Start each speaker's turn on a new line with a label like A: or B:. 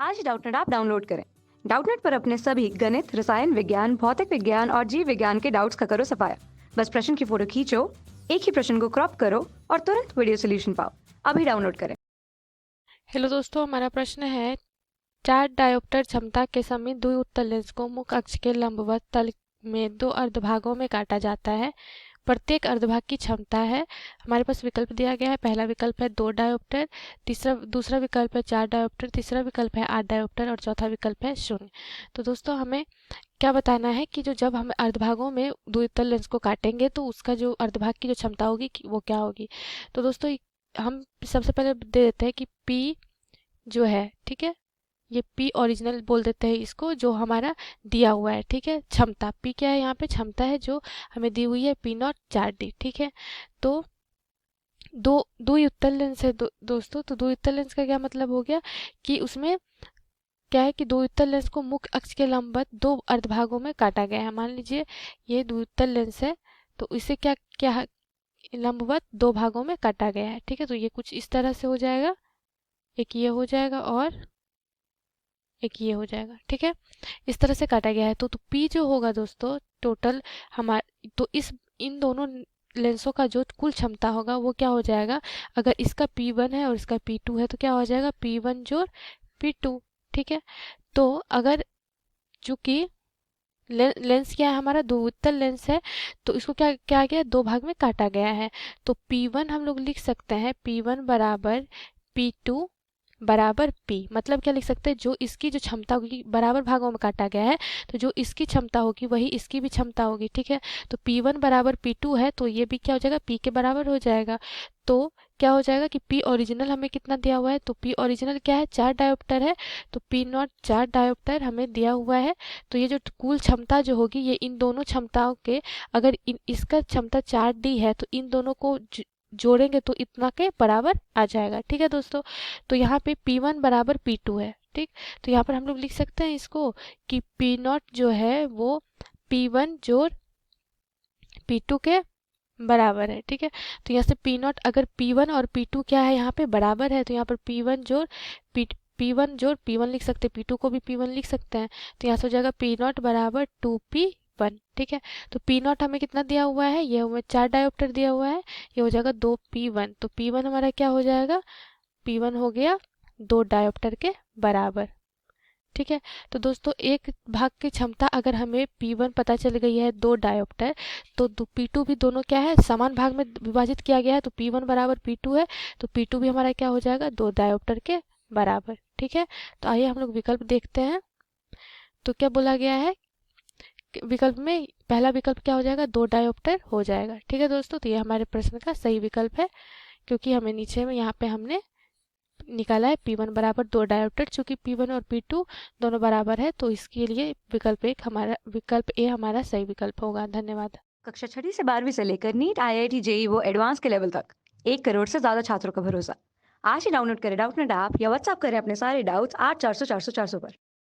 A: आज ही Doubtnut app download करें। Doubtnut पर अपने सभी गणित, रसायन विज्ञान, भौतिक विज्ञान और जीव विज्ञान के डाउट्स का करो सफाया। बस प्रश्न की फोटो खींचो, एक ही प्रश्न को क्रॉप करो और तुरंत वीडियो सोल्यूशन पाओ। अभी डाउनलोड करें।
B: हेलो दोस्तों, हमारा प्रश्न है 4 डायोप्टर क्षमता के समीप द्वि उत्तल लेंस को मुख्य अक्ष के लंबवत तल में 2 अर्धभागों में काटा जाता है। प्रत्येक अर्धभाग की क्षमता है। हमारे पास विकल्प दिया गया है। पहला विकल्प है 2 डायोप्टर, दूसरा विकल्प है 4 डायोप्टर, तीसरा विकल्प है 8 डायोप्टर और चौथा विकल्प है 0। तो दोस्तों हमें क्या बताना है कि जब हम अर्धभागों में द्वि उत्तल लेंस को काटेंगे तो उसका जो अर्धभाग की जो क्षमता होगी वो क्या होगी। तो दोस्तों हम सबसे पहले दे देते हैं कि P जो है, ठीक है, ये P ओरिजिनल बोल देते हैं इसको, जो हमारा दिया हुआ है। ठीक है, क्षमता P क्या है, यहाँ पे क्षमता है जो हमें दी हुई है P0 4D। ठीक है, तो दो ही उत्तल लेंस है दोस्तों। तो दो उत्तल लेंस का क्या मतलब हो गया कि उसमें क्या है कि दो उत्तल लेंस को मुख्य अक्ष के लंबवत 2 अर्धभागों में काटा गया है। मान लीजिए ये दो उत्तल लेंस है, तो इसे क्या क्या लंबवत 2 भागों में काटा गया है। ठीक है, तो ये कुछ इस तरह से हो जाएगा, एक ये हो जाएगा और एक ये हो जाएगा। ठीक है, इस तरह से काटा गया है। तो P जो होगा दोस्तों टोटल हमारे, तो इस इन दोनों लेंसों का जो कुल क्षमता होगा वो क्या हो जाएगा। अगर इसका P1 है और इसका P2 है तो क्या हो जाएगा, P1 जोड़ P2। ठीक है, तो अगर चूंकि लेंस क्या है हमारा, दो उत्तल लेंस है, तो इसको क्या क्या गया, 2 भाग में काटा गया है। तो P1 हम लोग लिख सकते हैं P1 बराबर P2 बराबर P। मतलब क्या लिख सकते हैं, जो इसकी जो क्षमता होगी, बराबर भागों में काटा गया है तो जो इसकी क्षमता होगी वही इसकी भी क्षमता होगी। ठीक है, तो P1 बराबर P2 है तो ये भी क्या हो जाएगा, P के बराबर हो जाएगा। तो क्या हो जाएगा कि P ओरिजिनल हमें कितना दिया हुआ है, तो P ओरिजिनल क्या है, 4 डायोप्टर है। तो P0 4 डायोप्टर हमें दिया हुआ है। तो ये जो कुल क्षमता जो होगी ये इन दोनों क्षमताओं के, अगर इसका क्षमता 4D है तो इन दोनों को जोड़ेंगे तो इतना के बराबर आ जाएगा। ठीक है दोस्तों, तो यहाँ पे P1 बराबर P2 है। ठीक, तो यहाँ पर हम लोग लिख सकते हैं इसको कि P0 जो है वो P1 जोड़ P2 के बराबर है। ठीक है, तो यहाँ से P0 अगर P1 और P2 क्या है यहाँ पे बराबर है, तो यहाँ पर P1 जोड़ P1 जोड़ P1 लिख सकते हैं, P2 को भी P1 लिख सकते हैं। तो यहाँ से हो जाएगा P0 बराबर 2P1। ठीक है, तो P0 हमें कितना दिया हुआ है, ये हमें 4 डायोप्टर दिया हुआ है, ये हो जाएगा 2P1। तो P1 हमारा क्या हो जाएगा, P1 हो गया 2 डायोप्टर के बराबर। ठीक है, तो दोस्तों एक भाग की क्षमता अगर हमें P1 पता चल गई है 2 डायोप्टर, तो P2 भी दोनों क्या है, समान भाग में विभाजित किया गया है। तो P1 बराबर P2 है, तो P2 भी हमारा क्या हो जाएगा, 2 डायोप्टर के बराबर। ठीक है, तो आइए हम लोग विकल्प देखते हैं। तो क्या बोला गया है विकल्प में, पहला विकल्प क्या हो जाएगा, 2 डायोप्टर हो जाएगा। ठीक है दोस्तों, तो ये हमारे प्रश्न का सही विकल्प है, क्योंकि हमें नीचे में यहाँ पे हमने निकाला है P1 बराबर 2 डायोप्टर। चूंकि P1 और P2 दोनों बराबर है तो इसके लिए विकल्प ए हमारा सही विकल्प होगा। धन्यवाद।
A: कक्षा 6 से 12वीं से लेकर नीट, IIT, JEE वो एडवांस के लेवल तक 1 करोड़ से ज्यादा छात्रों का भरोसा। आज ही डाउनलोड करें डाउटनेट ऐप या व्हाट्सएप करें अपने सारे डाउट्स 8400 400 400 पर।